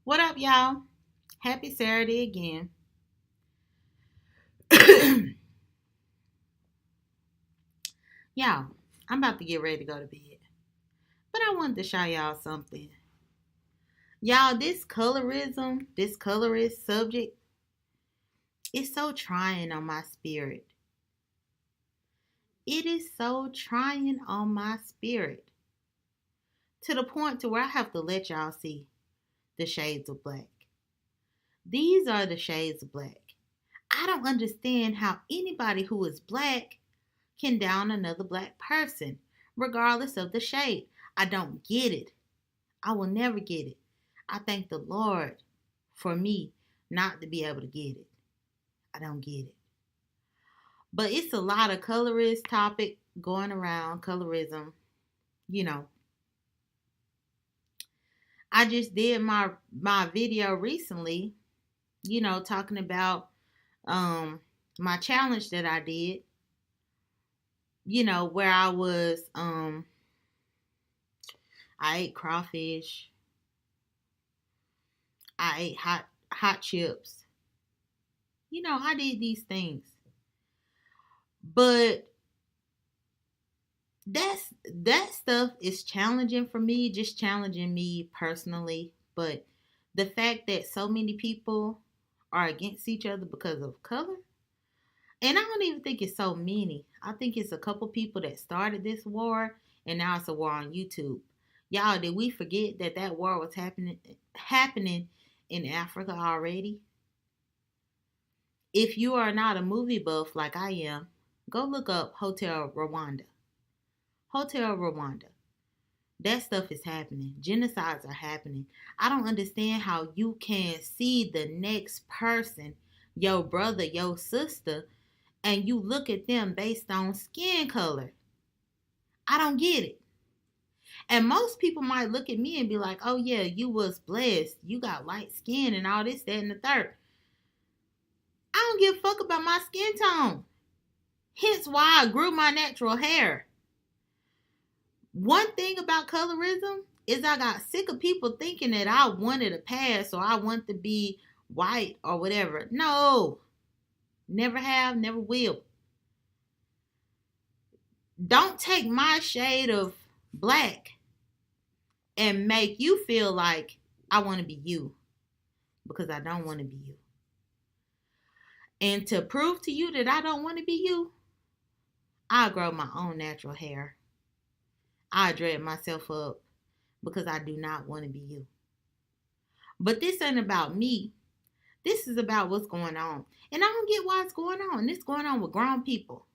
What up, y'all? Happy Saturday again. Y'all, I'm about to get ready to go to bed. But I wanted to show y'all something. Y'all, this colorism, this colorist subject, is so trying on my spirit. It is so trying on my spirit. To the point to where I have to let y'all see the shades of black. These are the shades of black. I don't understand how anybody who is black can down another black person, regardless of the shade. I don't get it. I will never get it. I thank the Lord for me not to be able to get it. I don't get it. But it's a lot of colorist topic going around, colorism. You know, I just did my video recently, talking about my challenge that I did, where I ate crawfish, I ate hot chips. I did these things. But that stuff is challenging for me, just challenging me personally. But the fact that so many people are against each other because of color, and I don't even think it's so many. I think it's a couple people that started this war, and now it's a war on YouTube. Y'all, did we forget that war was happening in Africa already? If you are not a movie buff like I am, go look up Hotel Rwanda. Hotel Rwanda. That stuff is happening. Genocides are happening. I don't understand how you can see the next person, your brother, your sister, and you look at them based on skin color. I don't get it. And most people might look at me and be like, oh yeah, you was blessed. You got light skin and all this, that, and the third. I don't give a fuck about my skin tone. Hence why I grew my natural hair. One thing about colorism is I got sick of people thinking that I wanted a pass or I want to be white or whatever. No. Never have, never will. Don't take my shade of black and make you feel like I want to be you, because I don't want to be you. And to prove to you that I don't want to be you, I'll grow my own natural hair. I dread myself up because I do not want to be you. But this ain't about me. This is about what's going on. And I don't get why it's going on. This is going on with grown people.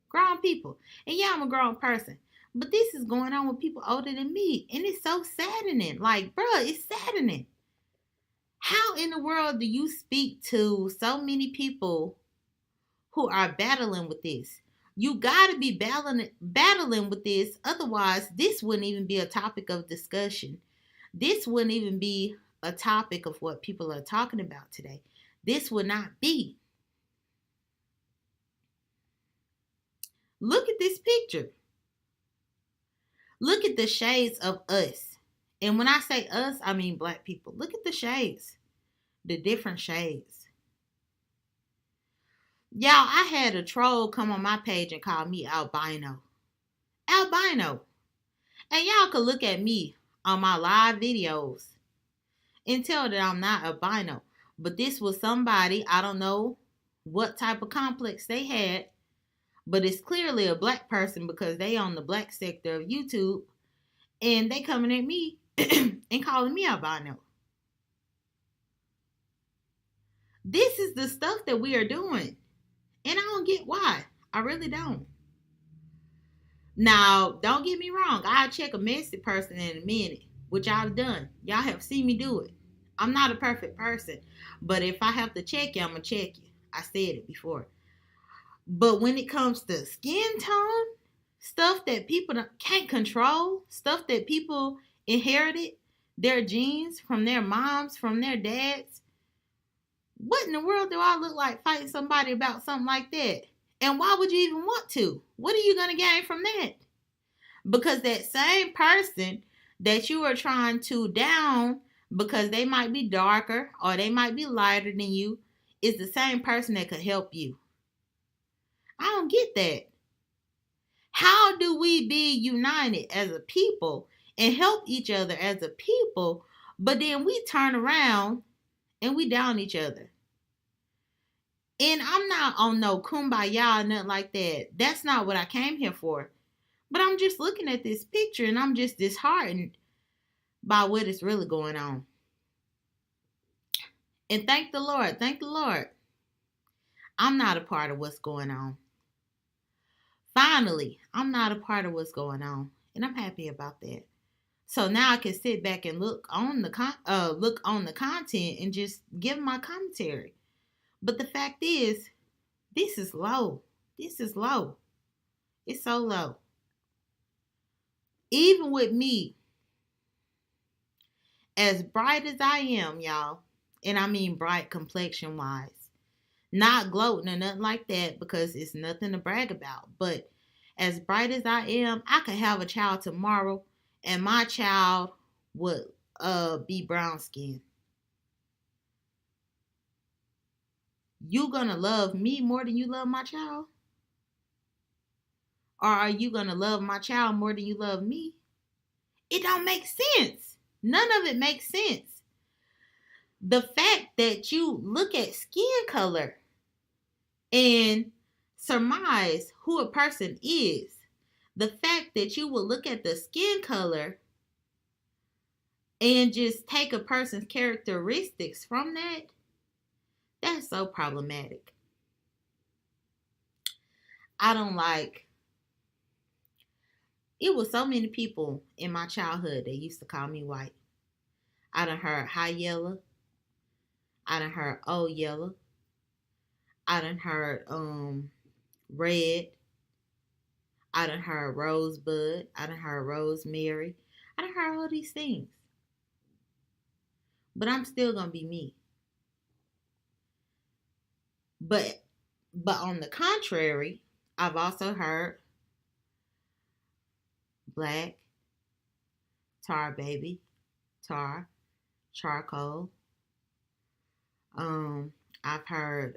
Grown people. And yeah, I'm a grown person. But this is going on with people older than me. And it's so saddening. Like, bruh, it's saddening. How in the world do you speak to so many people who are battling with this? You got to be battling with this. Otherwise, this wouldn't even be a topic of discussion. This wouldn't even be a topic of what people are talking about today. This would not be. Look at this picture. Look at the shades of us. And when I say us, I mean black people. Look at the shades. The different shades. Y'all, I had a troll come on my page and call me albino. Albino. And y'all could look at me on my live videos and tell that I'm not albino. But this was somebody, I don't know what type of complex they had, but it's clearly a black person because they on the black sector of YouTube, and they coming at me and calling me albino. This is the stuff that we are doing. And I don't get why. I really don't. Now, don't get me wrong. I'll check a messy person in a minute, which I've done. Y'all have seen me do it. I'm not a perfect person. But if I have to check you, I'm going to check you. I said it before. But when it comes to skin tone, stuff that people can't control, stuff that people inherited, their genes from their moms, from their dads, what in the world do I look like fighting somebody about something like that? And why would you even want to? What are you going to gain from that? Because that same person that you are trying to down because they might be darker or they might be lighter than you is the same person that could help you. I don't get that. How do we be united as a people and help each other as a people, but then we turn around and we down each other? And I'm not on no kumbaya or nothing like that. That's not what I came here for. But I'm just looking at this picture and I'm just disheartened by what is really going on. And thank the Lord. Thank the Lord. I'm not a part of what's going on. Finally, I'm not a part of what's going on. And I'm happy about that. So now I can sit back and look on the content and just give my commentary. But the fact is, this is low. This is low. It's so low. Even with me, as bright as I am, y'all, and I mean bright complexion wise, not gloating or nothing like that because it's nothing to brag about. But as bright as I am, I could have a child tomorrow and my child would be brown skinned. You gonna love me more than you love my child? Or are you gonna love my child more than you love me? It don't make sense. None of it makes sense. The fact that you look at skin color and surmise who a person is, the fact that you will look at the skin color and just take a person's characteristics from that, that's so problematic. I don't like. It was so many people in my childhood that used to call me white. I done heard high yellow. I done heard old yellow. I done heard red. I done heard rosebud. I done heard rosemary. I done heard all these things. But I'm still gonna be me. But on the contrary, I've also heard black, tar baby, tar, charcoal. I've heard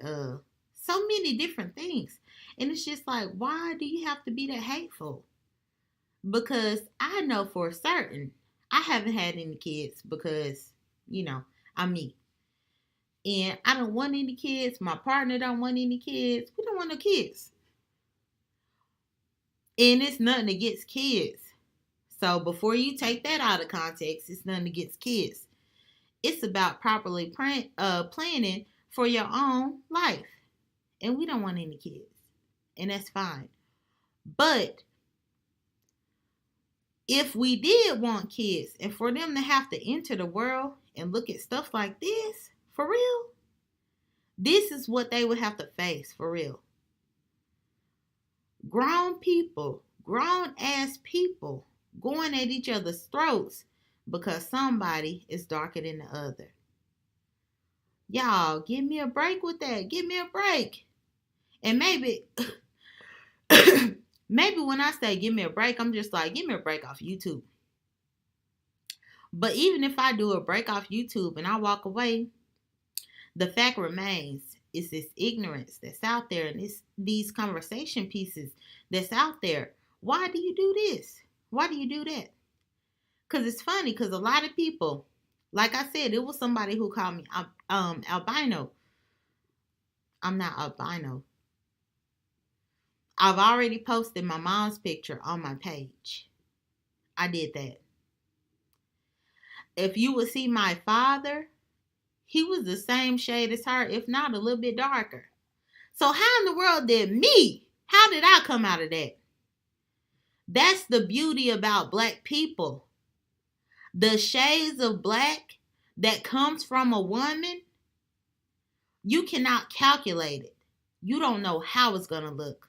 so many different things. And it's just like, why do you have to be that hateful? Because I know for certain I haven't had any kids because, I'm me. And I don't want any kids. My partner don't want any kids. We don't want no kids. And it's nothing against kids. So before you take that out of context, it's nothing against kids. It's about properly planning for your own life. And we don't want any kids. And that's fine. But if we did want kids and for them to have to enter the world and look at stuff like this, for real, this is what they would have to face, for real. Grown people, grown ass people going at each other's throats because somebody is darker than the other. Y'all, give me a break with that. Give me a break. And maybe when I say give me a break, I'm just like, give me a break off YouTube. But even if I do a break off YouTube and I walk away, the fact remains, it's this ignorance that's out there and it's these conversation pieces that's out there. Why do you do this? Why do you do that? Because it's funny, because a lot of people, like I said, it was somebody who called me albino. I'm not albino. I've already posted my mom's picture on my page. I did that. If you would see my father, he was the same shade as her, if not a little bit darker. So how in the world how did I come out of that? That's the beauty about black people. The shades of black that comes from a woman, you cannot calculate it. You don't know how it's going to look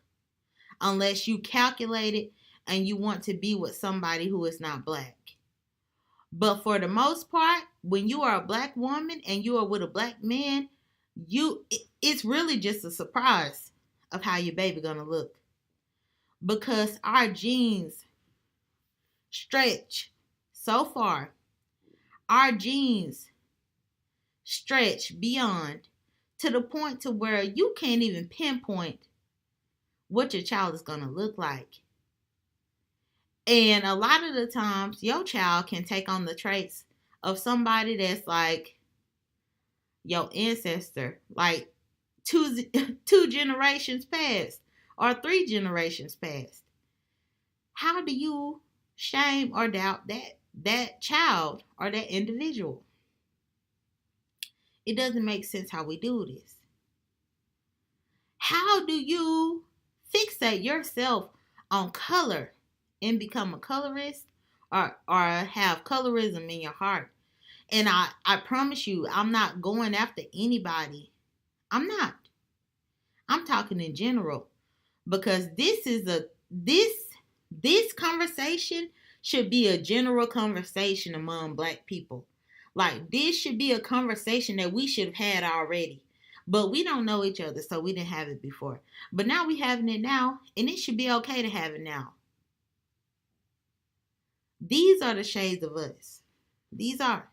unless you calculate it and you want to be with somebody who is not black. But for the most part, when you are a black woman and you are with a black man, it's really just a surprise of how your baby gonna look. Because our genes stretch so far. our genes stretch beyond to the point to where you can't even pinpoint what your child is going to look like. And a lot of the times, your child can take on the traits of somebody that's like your ancestor, like two, two generations past or three generations past. How do you shame or doubt that child or that individual? It doesn't make sense how we do this. How do you fixate yourself on color and become a colorist or have colorism in your heart? And I promise you, I'm not going after anybody. I'm not. I'm talking in general because this conversation should be a general conversation among Black people. Like, this should be a conversation that we should have had already. But we don't know each other, so we didn't have it before. But now we having it now, and it should be okay to have it now. These are the shades of us. These are.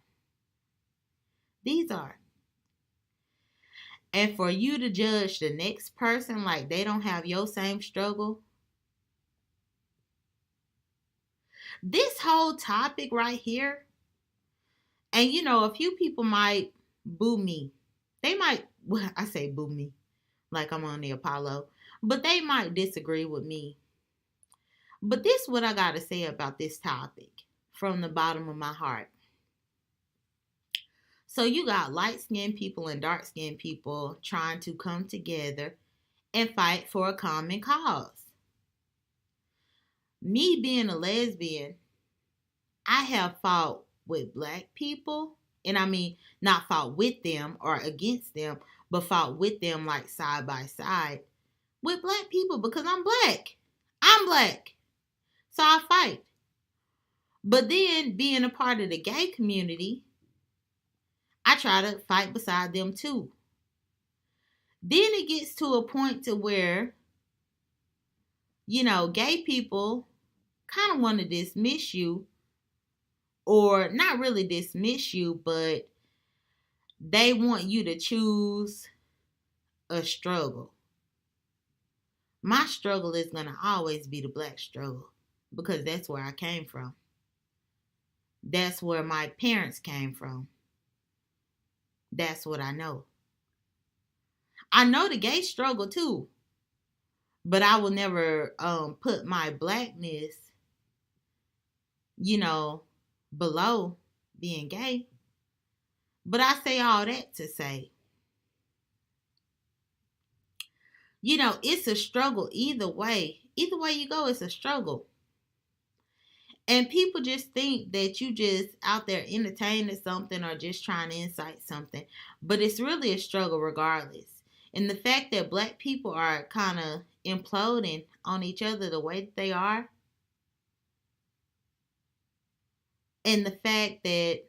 And for you to judge the next person like they don't have your same struggle. This whole topic right here, and a few people might boo me. They might, well, I say boo me like I'm on the Apollo, but they might disagree with me. But this is what I got to say about this topic from the bottom of my heart. So you got light-skinned people and dark-skinned people trying to come together and fight for a common cause. Me being a lesbian, I have fought with Black people, and I mean not fought with them or against them, but fought with them like side by side with Black people because I'm Black. I'm Black. So I fight. But then being a part of the gay community, I try to fight beside them too. Then it gets to a point to where, gay people kind of want to dismiss you, or not really dismiss you, but they want you to choose a struggle. My struggle is going to always be the Black struggle because that's where I came from. That's where my parents came from. That's what I know. I know the gay struggle too, but I will never put my Blackness, below being gay. But I say all that to say, it's a struggle either way. Either way you go, it's a struggle. And people just think that you just out there entertaining something or just trying to incite something. But it's really a struggle regardless. And the fact that Black people are kind of imploding on each other the way that they are, and the fact that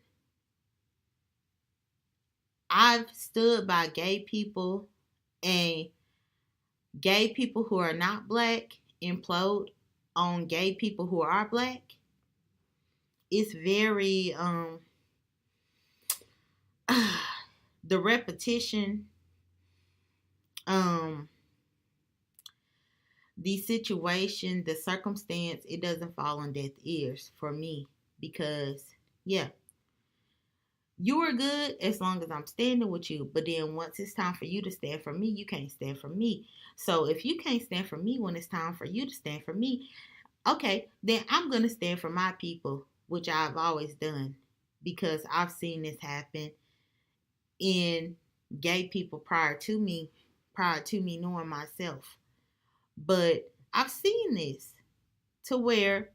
I've stood by gay people and gay people who are not Black implode on gay people who are Black, it's very the repetition, the situation, the circumstance, it doesn't fall on deaf ears for me because, yeah, you are good as long as I'm standing with you. But then once it's time for you to stand for me, you can't stand for me. So if you can't stand for me when it's time for you to stand for me, okay, then I'm going to stand for my people, which I've always done because I've seen this happen in gay people prior to me knowing myself. But I've seen this to where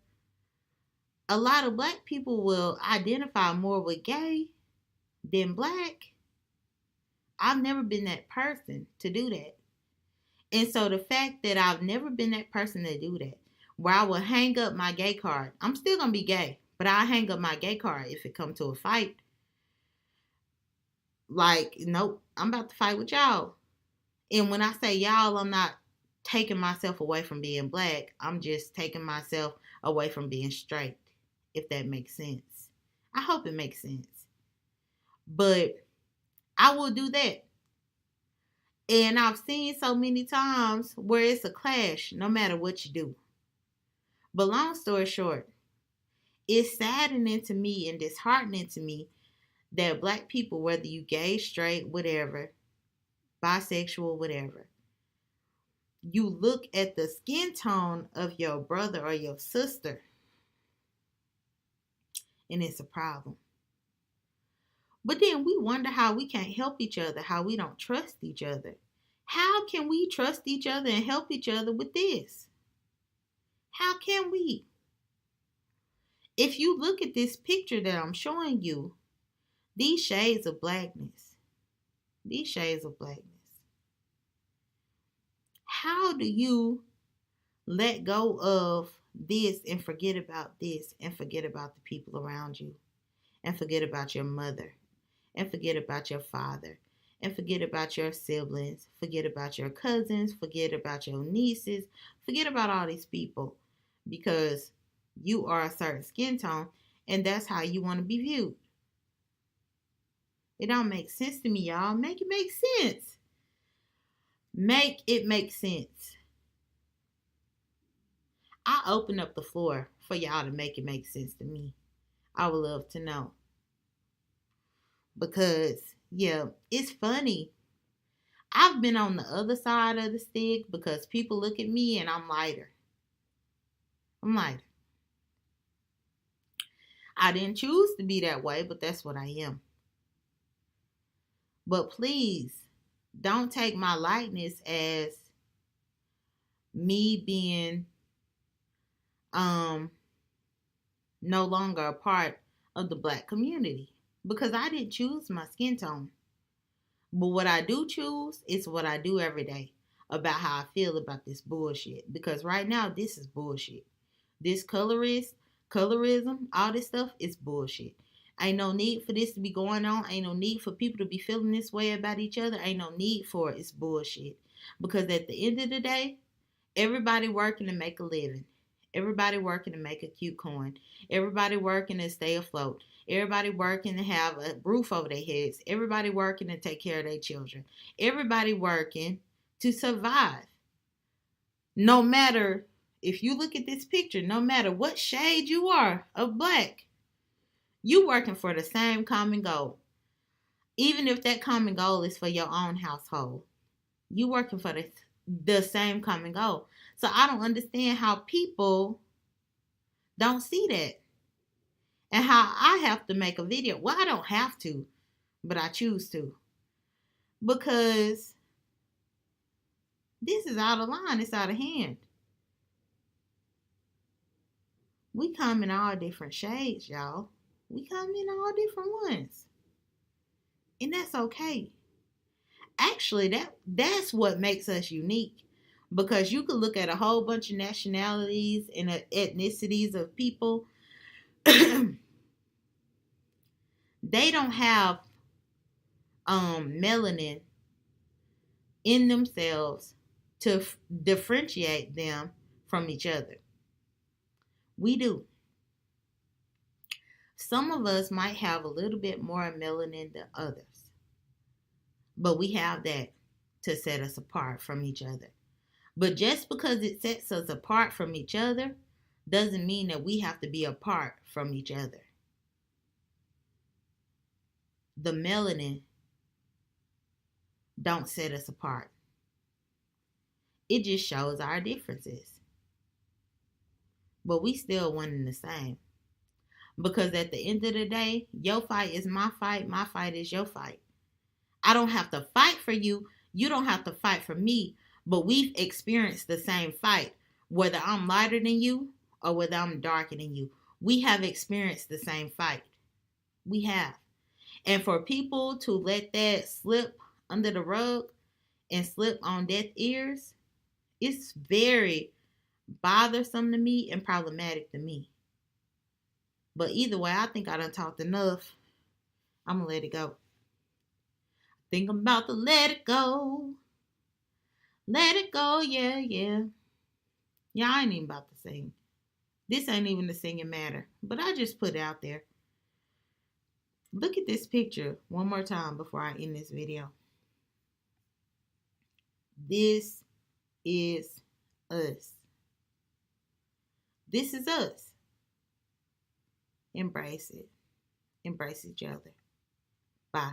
a lot of Black people will identify more with gay than Black. I've never been that person to do that. And so the fact that I've never been that person to do that, where I will hang up my gay card, I'm still going to be gay, but I'll hang up my gay card if it comes to a fight. Like, nope, I'm about to fight with y'all. And when I say y'all, I'm not taking myself away from being Black. I'm just taking myself away from being straight, if that makes sense. I hope it makes sense. But I will do that. And I've seen so many times where it's a clash no matter what you do. But long story short, it's saddening to me and disheartening to me that black people, whether you gay, straight, whatever, bisexual, whatever, you look at the skin tone of your brother or your sister and it's a problem. But then we wonder how we can't help each other, how we don't trust each other. How can we trust each other and help each other with this? How can we? If you look at this picture that I'm showing you, these shades of blackness, these shades of blackness, how do you let go of this and forget about this and forget about the people around you and forget about your mother and forget about your father and forget about your siblings, forget about your cousins, forget about your nieces, forget about all these people because you are a certain skin tone and that's how you want to be viewed. It don't make sense to me, y'all. Make it make sense. Make it make sense. I open up the floor for y'all to make it make sense to me. I would love to know. Because, yeah, it's funny. I've been on the other side of the stick because people look at me and I'm lighter. I'm lighter. I didn't choose to be that way, but that's what I am. But please, don't take my lightness as me being no longer a part of the black community because I didn't choose my skin tone. But what I do choose is what I do every day about how I feel about this bullshit. Because right now, this is bullshit. This colorism, all this stuff is bullshit. Ain't no need for this to be going on. Ain't no need for people to be feeling this way about each other. Ain't no need for it. It's bullshit. Because at the end of the day, everybody working to make a living. Everybody working to make a cute coin. Everybody working to stay afloat. Everybody working to have a roof over their heads. Everybody working to take care of their children. Everybody working to survive. No matter, if you look at this picture, no matter what shade you are of black, you working for the same common goal. Even if that common goal is for your own household. You working for the same common goal. So I don't understand how people don't see that. And how I have to make a video. Well, I don't have to, but I choose to. Because this is out of line. It's out of hand. We come in all different shades, y'all. We come in all different ones. And that's okay. Actually, that's what makes us unique. Because you could look at a whole bunch of nationalities and ethnicities of people. They don't have melanin in themselves to differentiate them from each other. We do. Some of us might have a little bit more melanin than others, but we have that to set us apart from each other. But just because it sets us apart from each other doesn't mean that we have to be apart from each other. The melanin don't set us apart. It just shows our differences. But we still one and the same. Because at the end of the day, your fight is my fight is your fight. I don't have to fight for you. You don't have to fight for me. But we've experienced the same fight. Whether I'm lighter than you or whether I'm darker than you. We have experienced the same fight. We have. And for people to let that slip under the rug and slip on deaf ears, it's very bothersome to me and problematic to me. But either way, I think I done talked enough. I'm going to let it go. Think I'm about to let it go. Let it go, yeah, yeah. Yeah, I ain't even about to sing. This ain't even the singing matter. But I just put it out there. Look at this picture one more time before I end this video. This is us. This is us. Embrace it. Embrace each other. Bye.